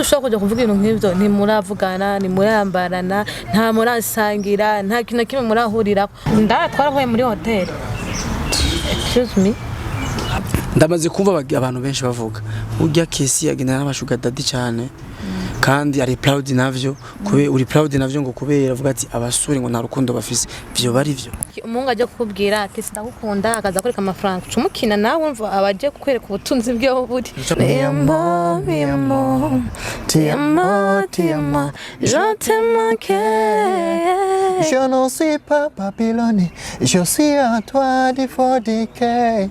ushaka kujya kuvuga ibintu nk'ibyo ntimuravugana ntimurambarana nta murasangira nta kintu kimwe murahurira twarahuye muri hoteli excuse me ndamaze kumva abantu benshi bavuga urya kesi yagendana n'abashuga daddy cyane kandi ari proud navyo uri proud navyo ngo kubera avuga ati abasore ngo nta rukundo bafise byo bari byo umungu ajya kukubwira ati ndagukunda akaza kwereka amafaranga cumukina nawe umva abaje kukwereka ubutunzi bwe buri tiamo je t'aime je ne suis pas Babylone je suis à toi d'ifodike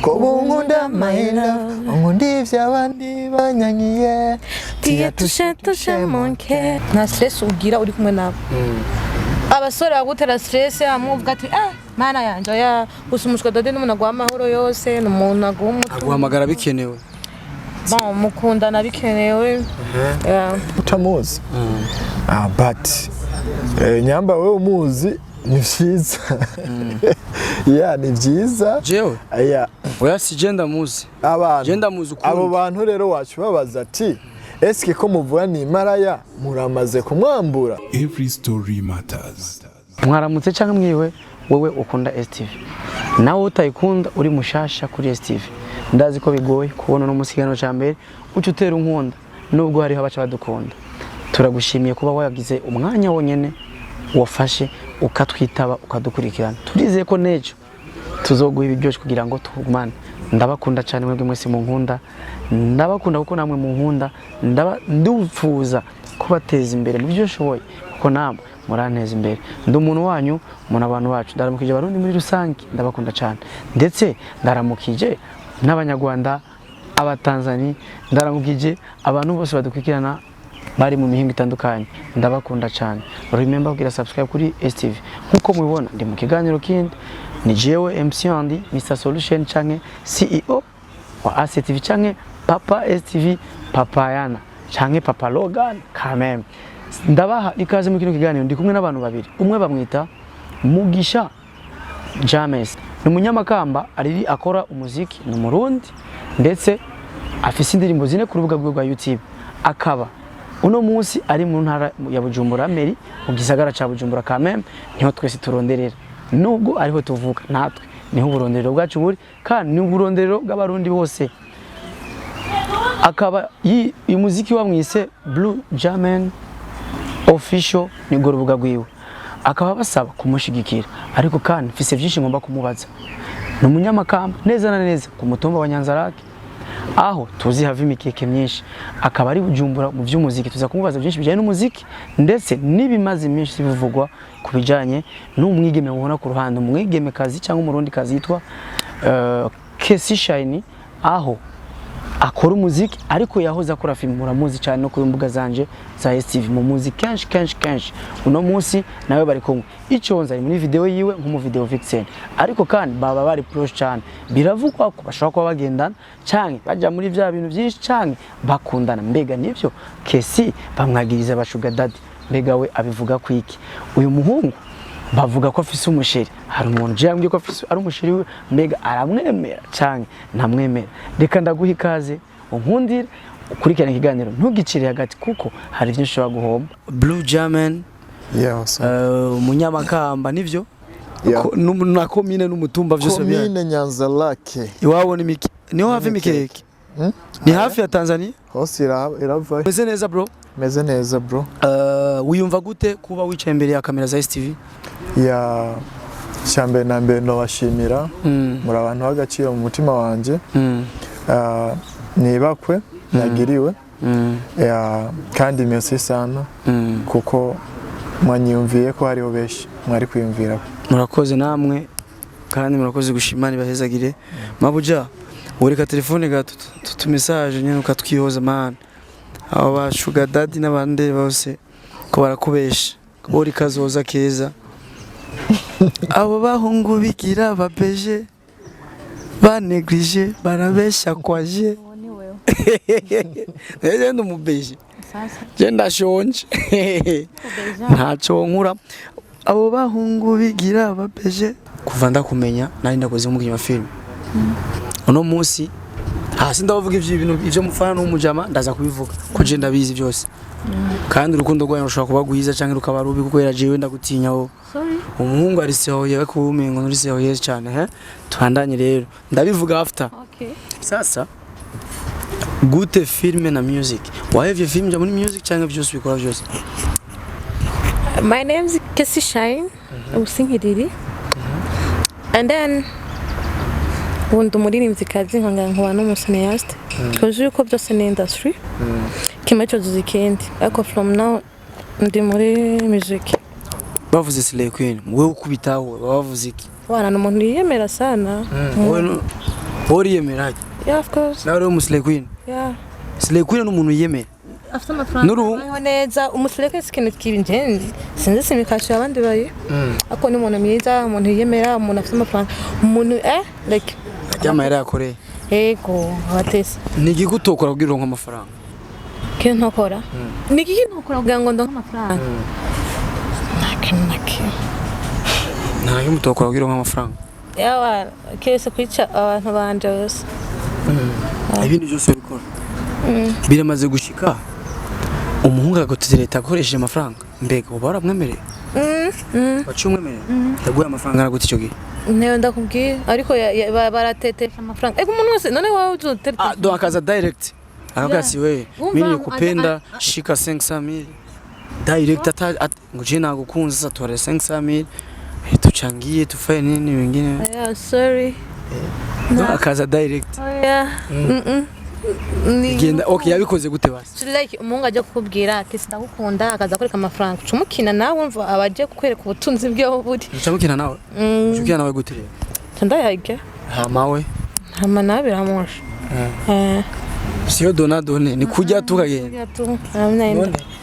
kobungunda my love ngundi vyabandi banyanyiye tia touche mon cœur na stress ugira uri kumwe nabo abasore bagutera stress amuvuga ati mana yanje ya usumushwa dode n'umuntu agwa amahoro yose n'umuntu aguhamagara bikenewe mukundana bikenewe utamuzi but nyamba wewe umuzi ni vyiza ni vyiza jewe oya si genda muzi genda muzi ukunda abo bantu rero wacu babaza ati eske ko muvuga ni maraya muramaze kumwambura. Every story matters. Mwaramutse cyangwa mwiwe wewe ukunda STV nawe utayikunda uri mushasha kuri STV ndazi ko bigoye kubona no musigano ca mbere ucu utera unkunda nubwo hari abaca badukunda turagushimiye kuba wagize umwanya wonyene wafashe ukatwitaba ukadukurikirana turizeye ko nejo tuzoguha ibiryoshye kugira ngo tugumane ndabakunda cyane mwebwe mwese mu nkunda ndabakunda kuko namwe mu nkunda ndufuza kubateza imbere mu byo shoboye kuko namwe muranteza imbere ndi umuntu wanyu umuntu abantu bacu ndaramukije abarundi muri rusange ndabakunda cyane ndetse ndaramukije n'abanyarwanda abatanzani ndaramukije abantu bose badukurikirana bari mu mihingo itandukanye ndabakunda cyane remember kugira subscribe kuri STV nkuko mubibona ndi mu kiganiro kindi ni jewe MC Andy Mr Solution canke CEO wa ACTV canke Papa STV Papa Yana canke Papa Logan kameme ndabaha ikaze mu kino kiganiro ndi kumwe n'abantu babiri umwe bamwita Mugisha James ni umunyamakamba ariri akora umuziki ni Murundi ndetse afise indirimbo zine ku rubuga rwa YouTube akaba uno munsi ari mu ntara ya Bujumbura Meri mu gisagara ca Bujumbura kameme niho twese turonderera nubwo ariho tuvuka natwe niho burondero bwacu buri kandi ni burondero bw'abarundi bose akaba uyu muziki wamwise Blue German official ni go rubuga rwiwe akaba basaba kumushigikira ariko kandi mfise byinshi ngomba kumubaza ni umunyamakamba neza na neza ku mutumba wa Nyanzarake aho tuzi have imikeke myinshi akaba ari Bujumbura mu by'umuziki tuza kumubaza byinshi bijanye n'umuziki ndetse nibimaze myinshi bivugwa kubijanye n'umwigeme mubona ku ruhande umwigeme kazi cyangwa umurundi kazi yitwa Kesi Shine aho akora umuziki ariko yahoze akora film muramuzi cyane no ku mbuga zanje za STV mu muziki kenshi uno munsi nawe bari kumwe iconza ari muri video yiwe nko mu video vixen ariko kandi baba bari proche cyane biravugwa ko bashaka kuba bagendana cyane baja muri bya bintu byinshi cyane bakundana mbega nivyo Kesi bamwagiriza abashuga daddy mbega we abivuga kwiki uyu muhungu bavuga ko afise umusheri hari umuntu je yambwiye ko afise ari umusheri we mbega aramwemera cyane ntamwemera reka ndaguha ikaze unkundire ukurikirana ikiganiro ntugicire hagati kuko hari byinshi ushobora guhomba Blue German umunyamakamba nivyo na komine n'umutumba byose bya komine Nyanzarake iwabo niho hafi mikeke ni hafi ya Tanzania hose irava meze neza bro meze neza bro wiyumva gute kuba wicaye imbere ya kamera za STV cyambe na mbere no bashimira muri abantu bagaciro mu mutima wanje nibakwe nagiriwe kandi merci sana kuko mwanyumviye ko hariho beshi mwari kwiyumvira murakoze namwe kandi murakoze gushimana bahezagire mabuja ureka telefone gato tu message nyene ukatwihoza man aba bashuga daddy n'abande bose ko barakubesha uri kazoza keza abo bahungu bigira babeje banegrije barabesha kwaje eje ndumubeje je ndashonje ntaco nkura abo bahungu bigira babeje kuva ndakumenya nari ndakoze mu film uno munsi hasi ndavuga ivyo mufana n'umujama ndaza kubivuga ko je ndabizi byose kandi urukundo rwanyu rushobora kuba gwiza canke rukaba rubi kuko yarajewe ndagutinyaho umuhungu ari sehoye ko umengo nuri sehoye cyane tubandanye rero ndabivuga after sasa gute filme na music wahevye film ja muri music canke byose bikora byose My name is Kesi Shine usinkiriri and then ubundi umuririmbyikazi nkaba n'umucineaste because yuko byose ni industry kimwe cyose ikindi ariko from now ndi muri music bavuze Slay Queen wewe ukubitaho bavuze iki wana n'umuntu yiyemera sana wowe yiyemeraje yeah of course nawe uri Slay Queen yeah Slay Queen n'umuntu yiyemera afite amafaranga neza umusleke ikintu kibinje sinzi simikasha abandi bayi ako ni umuntu mwiza umuntu yiyemera umuntu afite amafaranga umuntu like Jamahera yakore ego watese nigi gutokora kugira ngo amafaranga kintu ntokora nigi ntokora kugira ngo ndonke amafaranga nta mutokora kugira ngo amafaranga yawa kese kwica abantu banje bose ibintu byose bikora biramaze gushika umuhungu agategereza akoresheje amafaranga mbega uba waramwemereye wacumwemereye yaguye amafaranga araguta icyo gihe Neo ndakubwiye ariko baratetesha amafaranga ego umuntu wese none wawe uzotetesha do akaza direct akagasi we mimi nikupenda shika 500,000 direct ngo je nagukunze satore 500,000 tuchangie tufaye nini wengine sorry akaza direct genda okay yabikoze gute basi like umunga ajya kukubwira ati ndagukunda akaza kwereka amafaranga cumukina nawe umva abaje kukwereka ubutunzi bwe buri cumukina nawe cumukina nawe gute ndayage hamawe hama nabe ramosha siyo donadone ni kujya tukagenda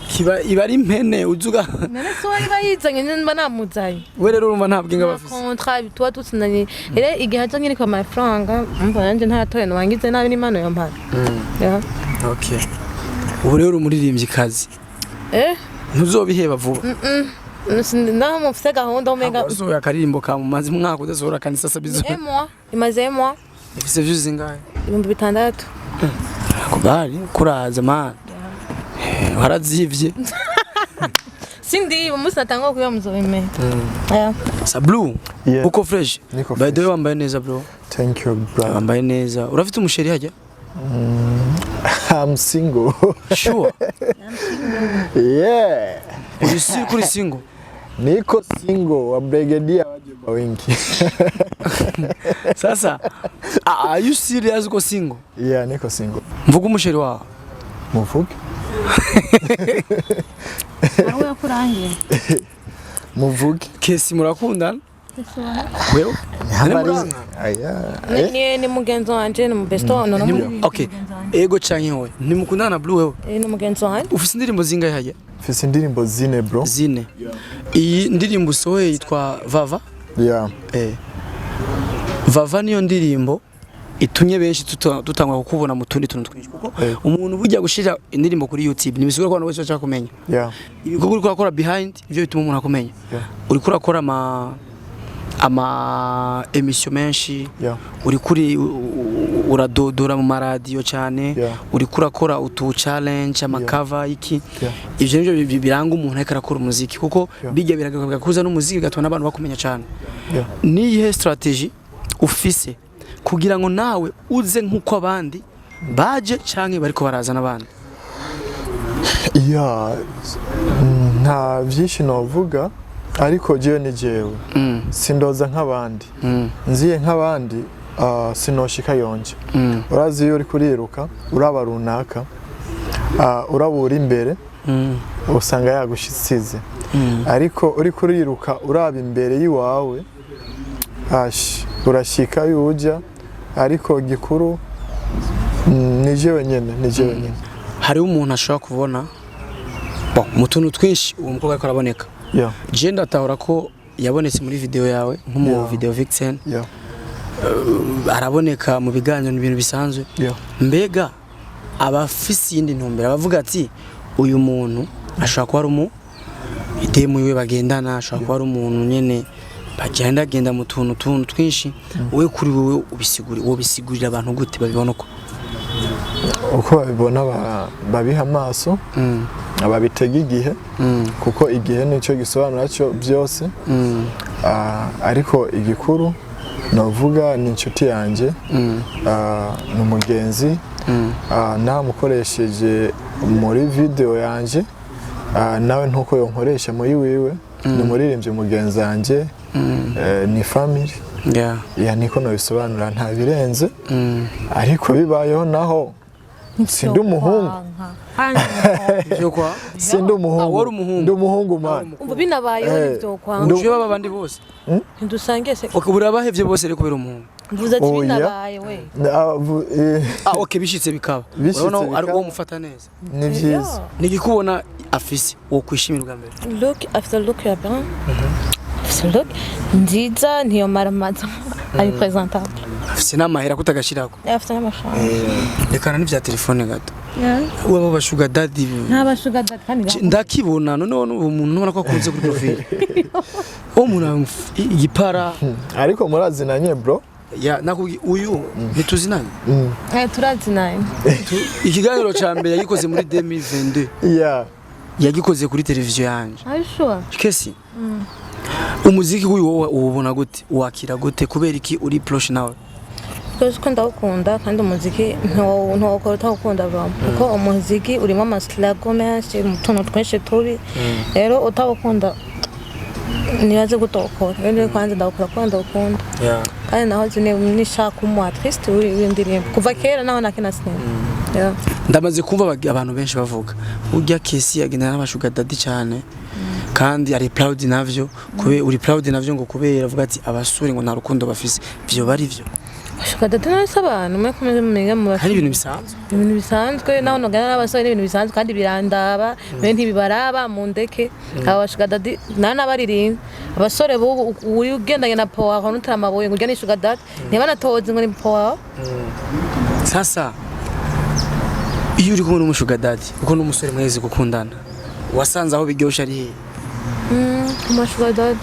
kiba ibari impene uzuga none so iba yizanye nimba namuzanye we rero urumva ntabwinga bafise contrat tuba tutsinanye ere igihe cyo nyine kwa amafaranga umva nanje ntatoye no wangize nabi n'imano yo mpana okay ubu rero umuririmbyi kazi ntuzobiheba vuba naho mufite gahunda omega uzoya karirimbo ka mu mazi mwaka udasohora kanisa sabizo imaze moi ifise views zingahe 6,000 kubari kuraza man warazivye sindi umunsi natanga kuya muzobime sa blue uko fresh by the way wambaye neza bro thank you bro wambaye neza urafite umusheri hajya I'm single sure yeah kuri single niko single wa brigadier wajeba wengi sasa are you serious uko single yeah niko single mvuga umusheri wawe muvuge aho yakurangiye muvuge kesi murakundana wewe ni mugenzo wanje ni mubesto okay ego canke hoye ni mukundana na blue wewe ni mugenzo wanje ufise indirimbo zingahe hajya ufise indirimbo zine bro zine iyi ndirimbo sohoye yitwa Vava Vava niyo ndirimbo itumye benshi tutangwa kukubona mu tundi tuntu twinshi kuko umuntu bujya gushira indirimbo kuri YouTube nibisigura ko abantu bose bashaka kumenya ibikorwa uri kurakora behind ivyo bituma umuntu akumenya uri kurakora ama emission menshi uri kuri uradodora mu maradiyo cyane uri kurakora utu challenge amakava iki ivyo nivyo biranga umuntu ariko arakora umuziki kuko bijya biragaga kuza n'umuziki gatona abantu bakumenya cyane ni ihe strategy ufise kugira ngo nawe uze nkuko abandi baje canke bariko baraza nabandi nta vyinshi novuga ariko jewe ni jewe sindoza nk'abandi nziye nk'abandi sinoshika yonje urazi iyo uri kuriruka uraba runaka urabura imbere usanga yagushisize ariko uri kuriruka uraba imbere yiwawe urashika yuja ariko gikuru ni jewe nyene hari umuntu ashobora kubona mu tuntu twinshi uwo mukobwa ariko araboneka je ndatahura ko yabonetse muri video yawe nk'umu video vixen araboneka mu biganiro n'ibintu bisanzwe mbega abafisi yindi ntumbera bavuga ati uyu muntu ashobora kuba ari umu idemu yiwe bagendana ashobora kuba ari umuntu nyene bagenda mu tuntu twinshi wowe kuri wowe ubisigurira abantu gute babibona ko uko babibona babiha amaso babitega igihe kuko igihe nicyo gisobanura cyo byose ariko igikuru navuga ni inshuti yanjye ni umugenzi namukoresheje muri video yanjye nawe ntuko yonkoresha muri wiwe ni muririmbyi mugenzi wanjye ni family niko nabisobanura nta birenze ariko bibayeho naho sindi umuhungu sindi umuhungu ndi umuhungu man umva binabayeho ibyo kwanga uje baba bandi bose ndusange se ukubura bahevye bose reko bero umuhungu mvuze ati binabaye we okay bishitse bikaba urabona ari uwo mufata neza ni byiza nigikubona afise wo kwishimira bwa mbere look after look ya bien look nziza niyo maramaza ari presentable afise n'amahera kutagashirako afite n'amashamba rekana n'ivya telefone gato waba bashuga daddy n'abashuga daddy kandi ndakibona none umuntu nubona ko akunze kuri profile umuntu igipara ariko murazinanye bro nakubwi uyu ntituzinanye turazinanye ikiganiro ca mbere yagikoze muri 2022 yagikoze kuri televiziyo yanje are you sure kesi umuziki uyu wowe ubona gute wakira gute kubera iki uri proche nawe ko ndawukunda kandi umuziki ntawukora utawukunda bamwe kuko umuziki urimo amaslago menshi mu tuntu twinshi turi rero utawukunda nibaze gutokora rero kwanza ndawukora ko ndawukunda kandi naho zine nishaka umu artiste w'indirimbo kuva kera naho nakina sinema ndamaze kumva abantu benshi bavuga urya kesi yagendana n'abashuga daddy cyane kandi ari proud navyo uri proud navyo ngo kubera avuga ati abasore ngo nta rukundo bafise byo bari byo Shuga daddy n'abantu mwe komeze mumenga mu hari ibintu bisanzwe naho nogana n'abasore n'ibintu bisanzwe kandi birandaba mwe ntibibaraba mu ndeke aba shuga daddy n'abaririmba abasore bo uri ugendanye na power aho n'utaramaboye ngo ujya shuga daddy ntibanatoze ngo ni power sasa iyo uri kumwe n'umushuga daddy uko n'umusore mwezi gukundana wasanze aho biryosha ari umushuga daddy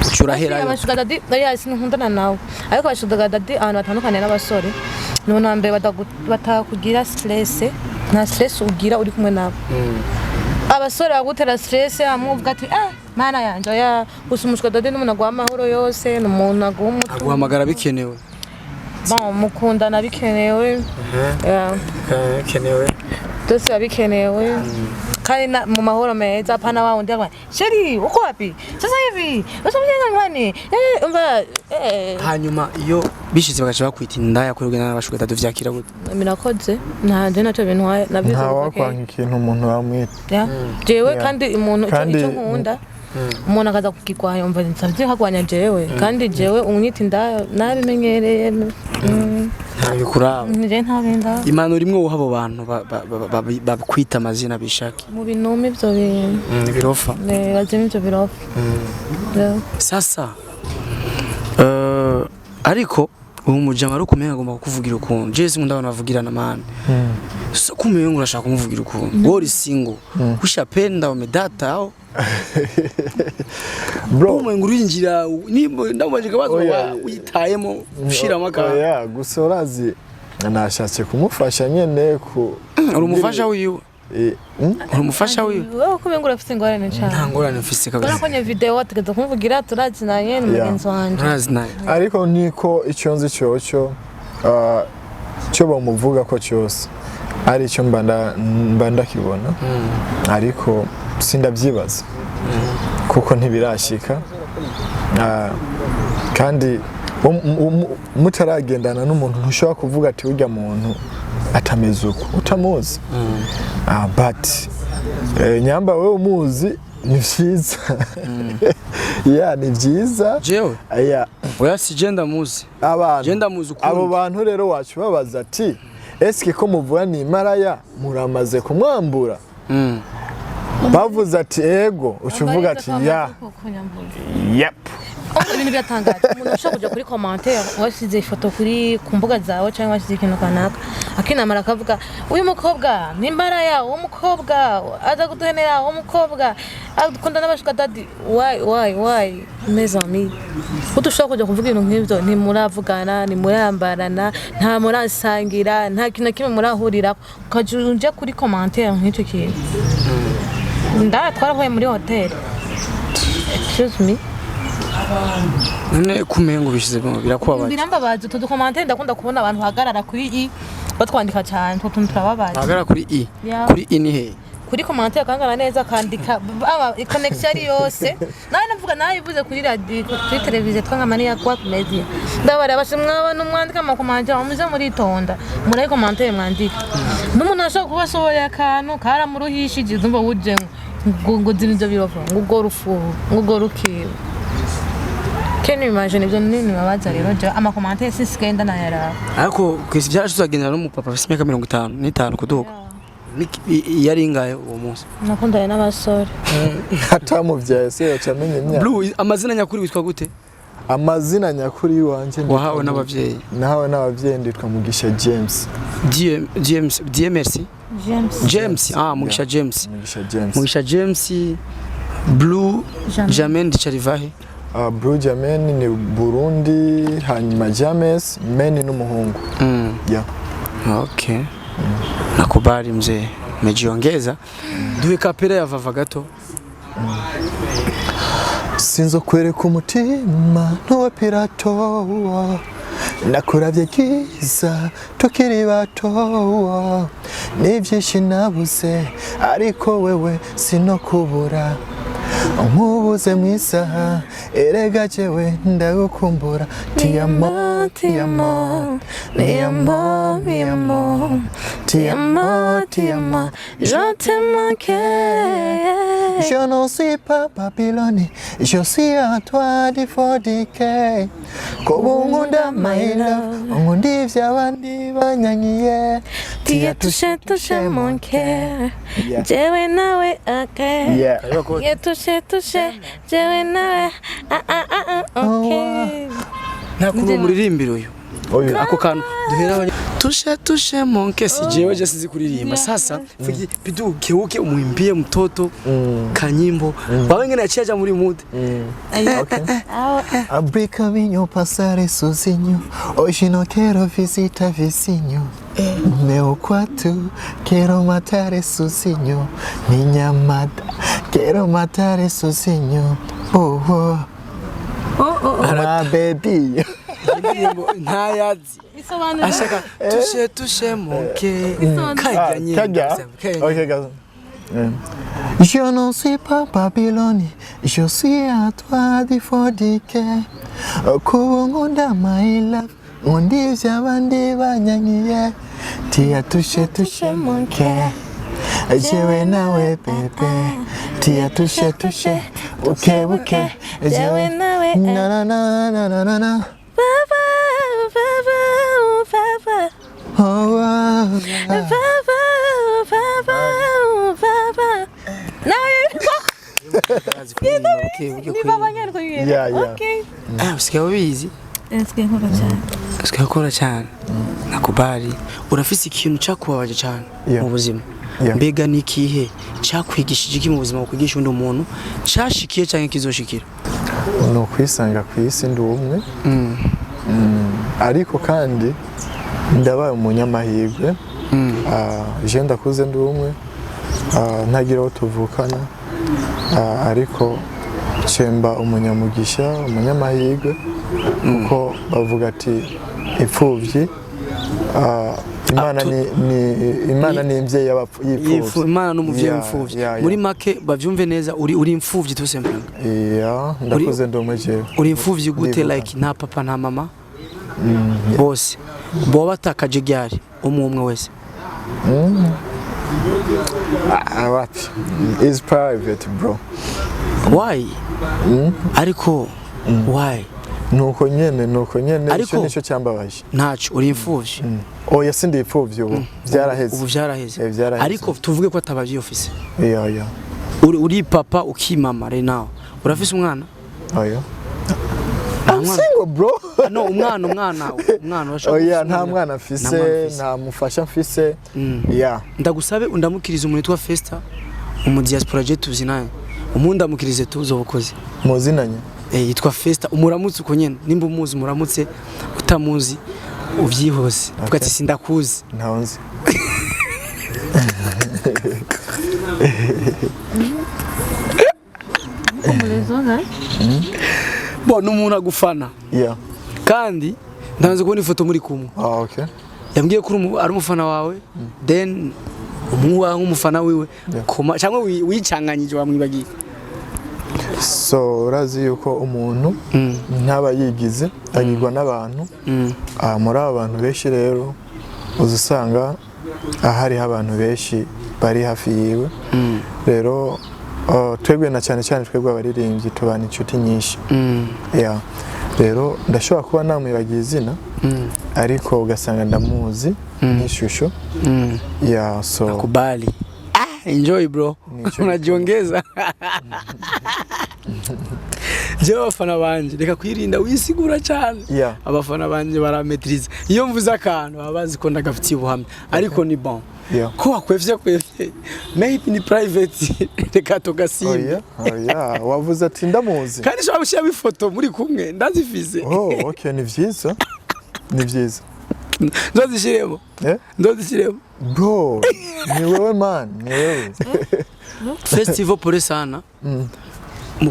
ucurahera abashuga daddy yasi nkundana nawe ariko abashuga daddy abantu batandukanye n'abasore none ambe batakugira stress nta stress ugira uri kumwe nabo abasore bagutera stress amuvuga ati mana yanje ya usumushwa daddy n'umuntu agwa amahoro yose n'umuntu aguhamagara bikenewe mukundana bikenewe bikenewe byose bikenewe kandi mu mahoro meza pana wao ndio sheri uko wapi sasa hivi usamjenga ngani hanyuma iyo bishize bagaca bakwita indaya kuri ugena n'abashuga daddy vyakira gute minakoze ntaje naco bintu nabizo nta wakwanka ikintu umuntu bamwita jewe kandi umuntu icyo nkunda umuntu akaza kukigwanya yumva nsavye hagwanya jewe kandi jewe umwita indaya nabimenyereye ntabikuraba nje ntabenda imano rimwe wo habo bantu bakwita amazina bishaki mu bintu ivyo bintu birofa bazimye ivyo birofa sasa ariko ubu mujama ari kumenya agomba kukuvugira ukuntu Jesse nkunda abantu bavugirana man so kumenya ngo urashaka kumuvugira ukuntu wori single ushapenda umedata au bro umwe ngurinjira ndamubaje kabazo uyitayemo ushiramo aka gusa urazi nashatse kumufasha nyene ku urumufasha wiwe urumufasha wiwe wowe kumenya urafite ingorane cyane nta ngorane mfise kabisa turakonye video tugeze kumvugira turazinanye n'umugenzi wanje turazinanye ariko niko icyo nzi cyo cyo bamuvuga ko cyose ari cyo mbanda kibona ariko sindabyibaza kuko ntibirashika kandi mutaragendana n'umuntu ntushobora kuvuga ati urya muntu atameze uko utamuzi but nyamba wewe umuzi ni byiza ni byiza jewe oya si genda muzi genda muzi ukuntu abo bantu rero wacu babaza ati eske ko muvuga ni maraya muramaze kumwambura bavuze ati ego ucuvuga ati yep ibintu biratangaje umuntu ushaka kujya kuri commentaire wasize ifoto kuri ku mbuga zawe cyangwa wasize ikintu kanaka akinamara akavuga uyu mukobwa nimbaraya uwo mukobwa aza gutuhenera uwo mukobwa akunda n'abashuka dadi why mes amis utushaka kujya kuvuga ibintu nk'ibyo ntimuravugana ntimurambarana nta murasangira nta kintu kimwe murahurira ukajya kuri commentaire nk'icyo kintu twaravuye muri hotel excuse me none kumengo bishize birakubabaje birambabaje utu commentaire ndakunda kubona abantu hagarara kuri i batwandika cyane utuntu turababaje hagarara kuri i kuri i ni he kuri commentaire kangana neza kandika connection yose nawe navuga nawe ivuze kuri radio kuri televiziyo twangamani ya kwa media ndabara bashimwa abantu mwandika ama commentaire muze muri tonda muri commentaire mwandika n'umuntu ashaka kubasoboye akantu karamuruhishije ndumva wuje ngo zinzo birova ngo rufu ngo rukiwe Can you imagine ibyo nini babaza rero je ama commentaire siskenda na yara ariko kwisi byarashuzagendera n'umupapa afite imyaka 55 kuduka yari ingaye uwo munsi nakundana n'abasore atamuvyaye se yacamenye imyaka Blue amazina nyakuri witwa gute amazina nyakuri wanje wahawe n'abavyeyi nahawe n'abavyeyi nditwa Mugisha James James Mugisha James Blue Jamen Charivahe Blue Jamen ni Burundi hanyuma James Meni n'umuhungu yeah okay nakubali mzee mejiongeza duwe kapera ya vava gato sinzo kwereka umutima ntuwe pirato nakuravye kiza tukiri bato n'ivyinshi nabuze ariko wewe sinokubura nkubuze mwisaha erega jewe ndagukumbura ti amo ti amo mi amo mi amo ti amo ti amo je te manque je ne suis pas Babylone je suis à toi di fodike kubungunda my love ngundi vyabandi banyanyiye ti touché mon cœur jewe nawe okay touché jewe nawe okay nakuba muririmbiro uyu ako kantu duhera touché mon cœur si jewe je sizi kuririmba sasa fiki bidu keuke umuimbie mtoto kanyimbo bawe ngene achaja muri mood okay abri caminho passare sozinho hoje não quero visitar vizinho meu quarto quero matar sozinho minha amada quero matar sozinho oh my baby ntayazi ashaka touché mon cœur okay guys je ne suis pas Babylone je suis à toi di fodike kubungunda my love ngundi vyabandi banyanyiye tia touché mon cœur jewe nawe bebe tia touché okay jewe nawe na na na usikakora cyane nakubali urafise ikintu cyakubabaje cyane mu buzima mbega nikihe cyakwigishije iki mu buzima kwigisha undi umuntu cyashikiye cyangwa kizoshikira no kwisanga ku isi ndi umwe ariko kandi ndabaye umunyamahirwe je ndakuze ndi umwe ntagira aho tuvukana ariko cemba umunyamugisha umunyamahirwe kuko bavuga ati ipfuvyi Imana ni imvye y'ipfuvyi Imana n'umuvye w'ipfuvyi muri make bavyumve neza uri imfuvyi tout simplement ndakuze ndomwe jewe uri imfuvyi gute like nta papa nta mama bose bo batakaje gyari umwe wese what is private bro why ariko why nuko nyene icyo nicyo cyambabaje ntaco uri imfuvyi oya sindi imfuvyi ubu byaraheze ariko tuvuge ko atabavye office yeah uri papa ukimama right now urafise umwana oya I'm single bro. No umwana oya nta mwana mfise nta mufasha mfise yeah ndagusabe undamukiriza umuntu witwa Festa umu diaspora je tuzinaye umundamukirize tuzo bukoze muzinanye yitwa Festa umuramutse uko nyene nimba umuzi umuramutse utamuzi uvyihose vuga ati sindakuzi ntawonzi bo numuntu agufana yeah kandi ndanze kubona ifoto muri kumwe okay yambwiye ko ari umufana wawe then umuwa nk'umufana wiwe koma cyangwa wicanganyije wamwibagiye so urazi yuko umuntu ntaba yigize agirwa n'abantu muri aba bantu benshi rero uzusanga ahari abantu benshi bari hafi yiwe rero twebwe na cyane twebwe abaririmbyi tubana inshuti nyinshi yeah rero ndashobora kuba namwibagiye izina ariko ugasanga ndamuzi n'ishusho yeah so nakubali enjoy bro unajiongeza je abafana banje reka kwirinda wisigura cyane abafana banje barametrize iyo mvuze akantu babazi ko ndagafitiye ubuhamya ariko ni bon ko wakwevye maybe ni private reka tugasimba yeah wavuze ati ndamuzi kandi shobora gushyira ifoto muri kumwe ndazifise okay ni vyiza ndozishiremo ndozishiremo bro ni wewe man ni wewe festival pole sana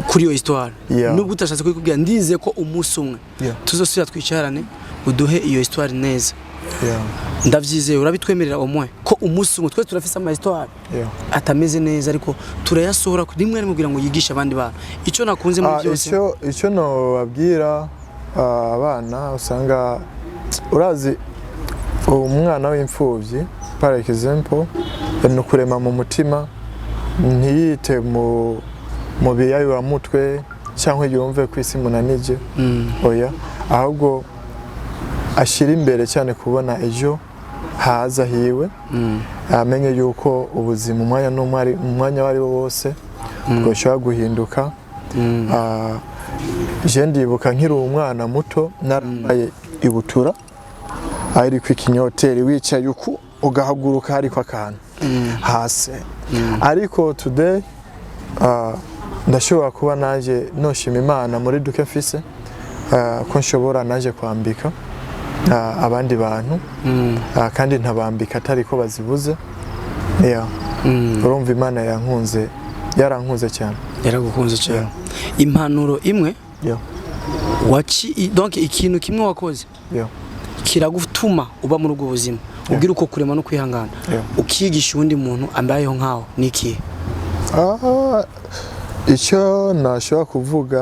kuri iyo histoire nubwo utashatse kubwira ndize ko umunsi umwe tuzosubira twicarane uduhe iyo histoire neza ndavyizeye urabitwemerera omwe ko umunsi umwe twe turafise ama histoire atameze neza ariko turayasohora rimwe kugira ngo yigishe abandi bantu ico nakunze mu byose ico no babwira abana usanga urazi umwana w'imfuvyi par exemple no kurema mu mutima ntiyite mu biyayura mutwe cyangwa yumve kwisi munanije oya ahubwo ashira imbere cyane kubona ejo haza hiwe amenye yuko ubuzima umwanya wari wose bwoshobora guhinduka je ndibuka nkiri umwana muto narambaye ibutura ari kwikinyoteri wicaye uko ugahaguruka ariko akantu hasi ariko today ndashobora kuba naje noshima Imana muri duke mfise ko nshobora naje kwambika abandi bantu kandi ntabambika atari ko bazibuze urumva Imana yarankunze cyane yaragukunze cyane impanuro imwe donc ikintu kimwe wakoze kiragutuma uba muri ubwo buzima ubwira uko kurema no kwihangana ukigisha undi muntu ambayeho nkaho niki icyo nashobora kuvuga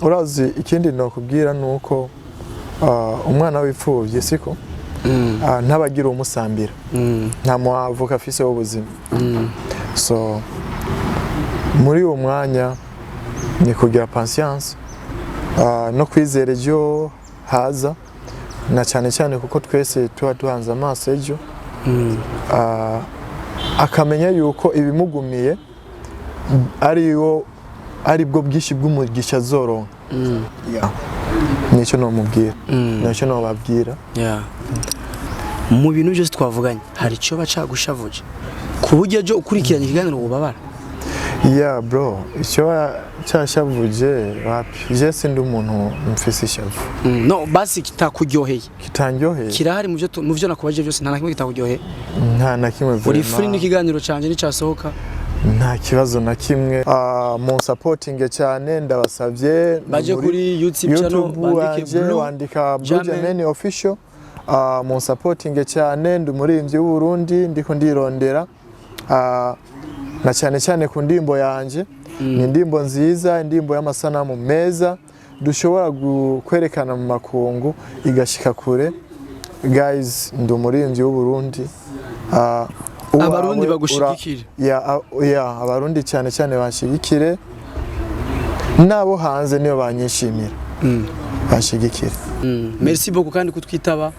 urazi ikindi nakubwira nuko umwana w'ipfuvyi siko ntabagira umusambira nta muavuka afise w'ubuzima so muri uwo mwanya ni kugira patience no kwizera ejo haza na cyane kuko twese tuba duhanze amaso ejo akamenya yuko ibimugumiye ari bwo bwishi bw'umugisha zoronka nicyo nomubwira nicyo nobabwira mu bintu byose twavuganye hari icyo bacagushavuje ku buryo ejo ukurikiranye ikiganiro ubabara bro icyo cyashavuje je sindi umuntu mfise ishavu no basi kitanyoheye kirahari mu byo nakubaje byose nta nakimwe kitanyoheye nta nakimwe uri free n'ikiganiro canje nicasohoka nta kibazo na kimwe mu supporting cyane ndabasavye baje kuri YouTube channel bandike wandika Blue official mu supporting cyane ndi umuririmbyi w'u Burundi ndiko ndirondera na cyane ku ndimbo yanje ni ndimbo nziza indimbo y'amasanamu meza dushobora kwerekana mu makungu igashika kure guys ndi umuririmbyi w'u Burundi abarundi bagushigikire abarundi cyane bashigikire nabo hanze niyo banyishimira bashigikire merci beaucoup kandi kutwitaba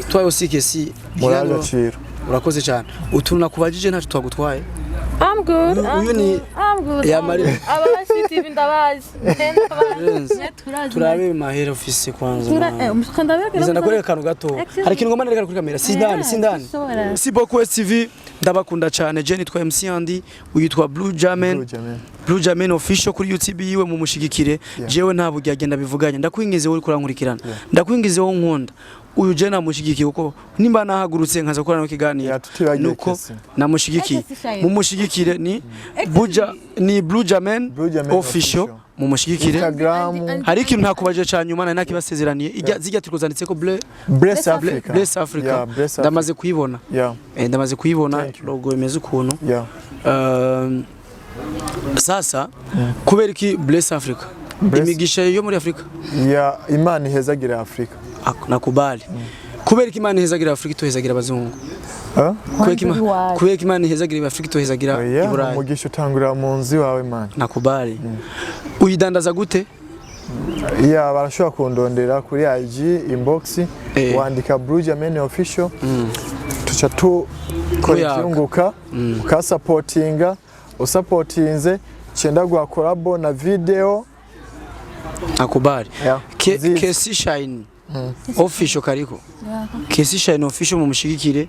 toi aussi que si muragaciro urakoze cyane utuntu nakubajije ntacyo twagutwaye I'm good. Uyu ni I'm good. ya Mari. Abasi TV ndabazi. Turabe mahera office kwanza. Nza ndakoreka kantu gato. Hari kintu ngoma nereka kuri kamera. Sindani. Si beaucoup STV ndabakunda cyane. Je nitwa MC Andy, uyitwa Blue Jamen official kuri YouTube yiwe mu mushigikire. Jewe nta burya agenda bivuganye. Ndakwingize uri kurankurikirana. Ndakwingize wo nkunda. Uyu je namushigikiye uko nimba nahagurutse nkaza gukorana no kiganiro nuko namushigikiye mu mushigikire ni Blue Jamen official mu mushigikire hari ikintu ntakubaje cyane nyuma nta kibasezeraniye zijya tukozanditse ko Bless Africa ndamaze kuyibona ndamaze kuyibona logo imeze ukuntu sasa kubera iki Bless Africa imigisha yo muri Afrika Imana ihezagira Afrika nakubali kubera Imana ihezagira Afrika itohezagira abazungu kubera Imana ihezagira Afrika itohezagira iburayi umugisha utangurira mu nzi wawe Imana nakubali uyidandaza gute barashobora kundondera kuri IG inbox wandika Blue Jamen official tuca tukora ukasupportinga usupportinze cyenda gwa collab na video nakubali Kesi Shine official kariko Kesi Shine official mu mushigikire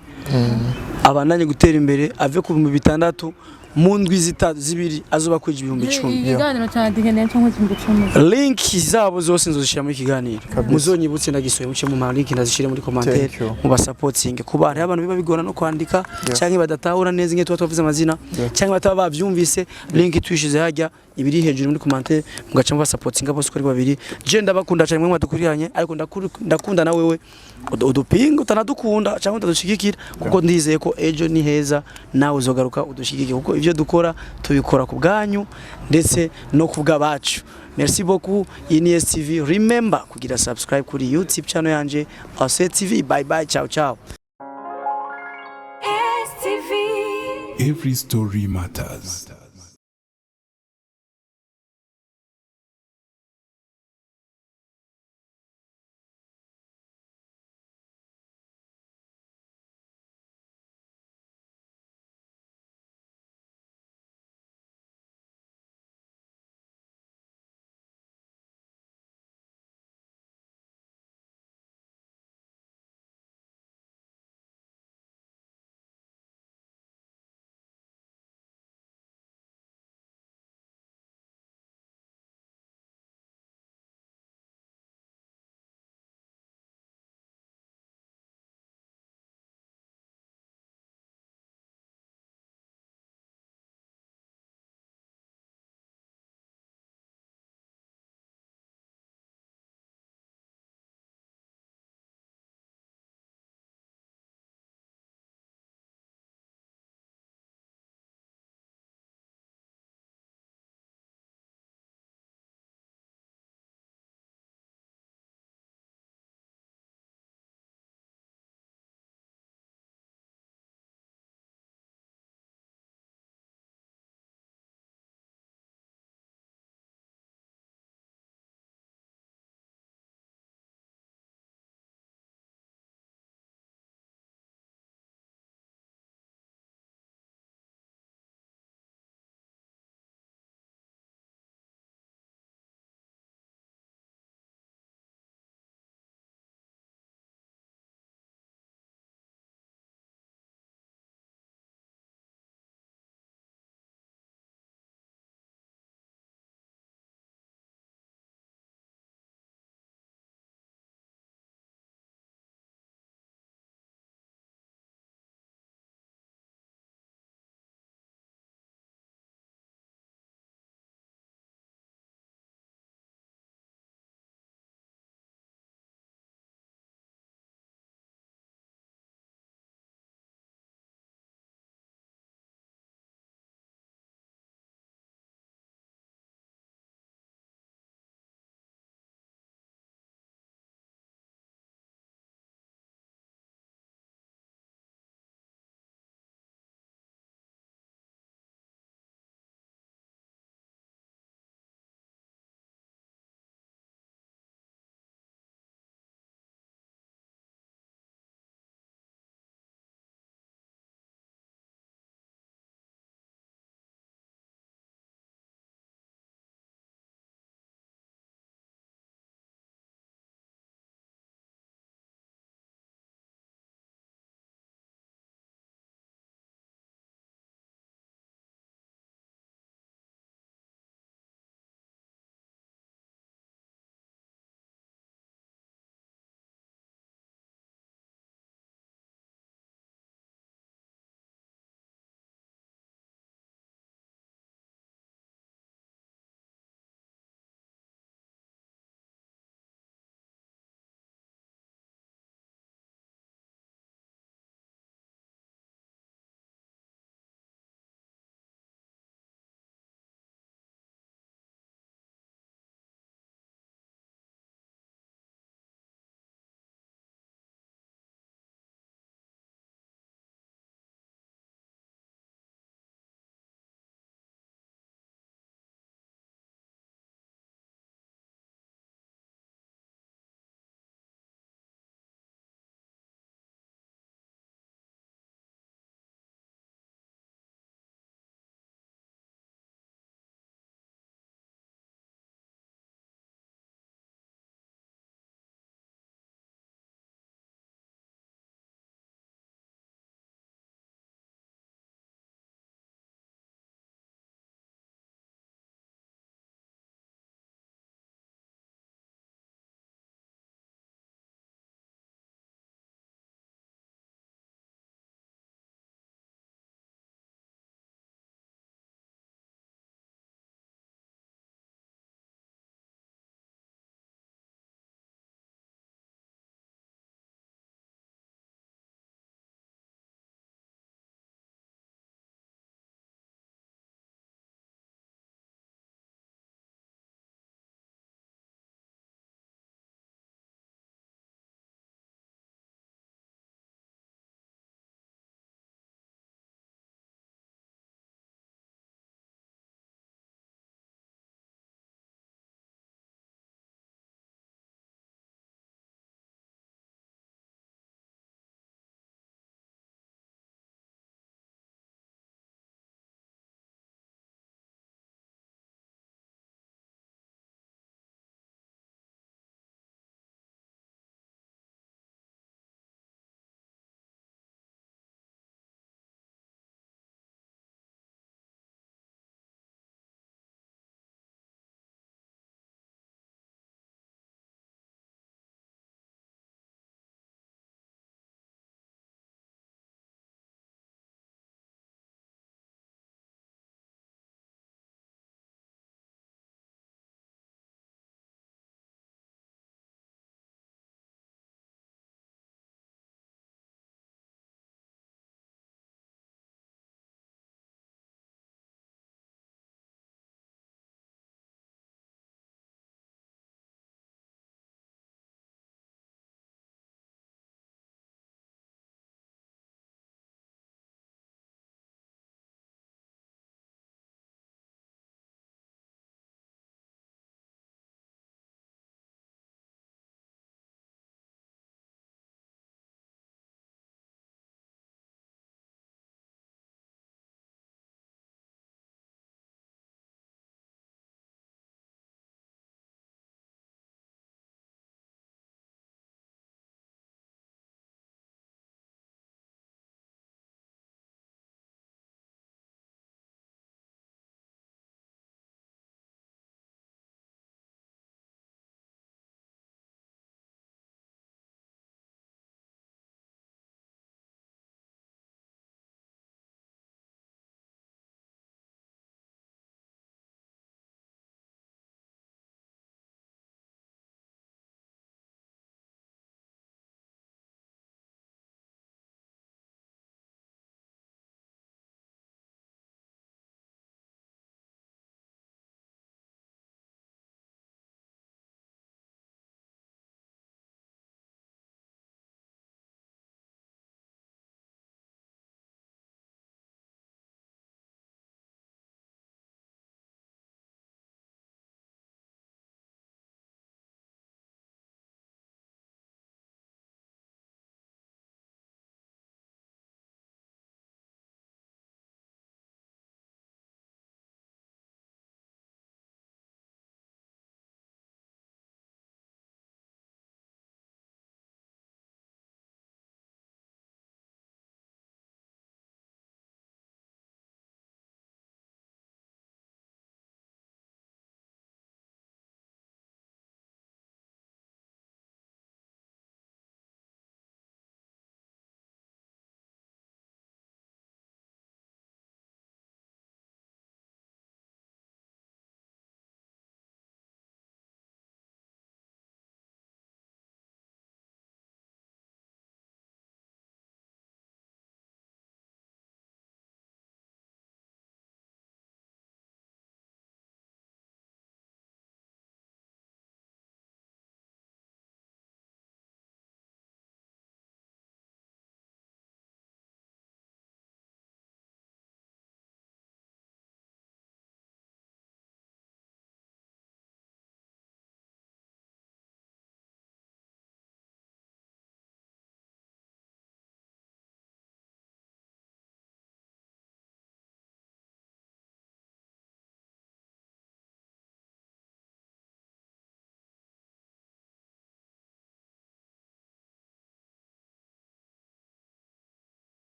abananye gutera imbere ave ku 600 mu ndwi zibiri azoba kwije 1010 ikiganiro cyadigeneye cyo nk'ikindi 10 link zabo zose nzozishira muri kiganiro muzonyibutse ndagisoye muce mu link ndazishire muri commentaire mu basupporting kuba hari abantu biba bigora no kwandika cyangwa badatahura neza nge tuvuze amazina cyangwa bataba bavyumvise link twishize hajya ibiri hejuru muri commentaire mugaca mu basupporting bose ko ari babiri je ndabakunda cyane mwe mwadukuriyanye ariko ndakunda na wewe udupinga utanadukunda cyangwa utadushigikira kuko ndizeye ko ejo ni heza nawe uzogaruka udushigikira kuko ivyo dukora tubikora ku bwanyu ndetse no kubwa bacu. Merci beaucoup INDAYA TV. Remember kugira subscribe kuri YouTube channel yanje ABASORE TV. Bye bye, ciao ciao. Every story matters.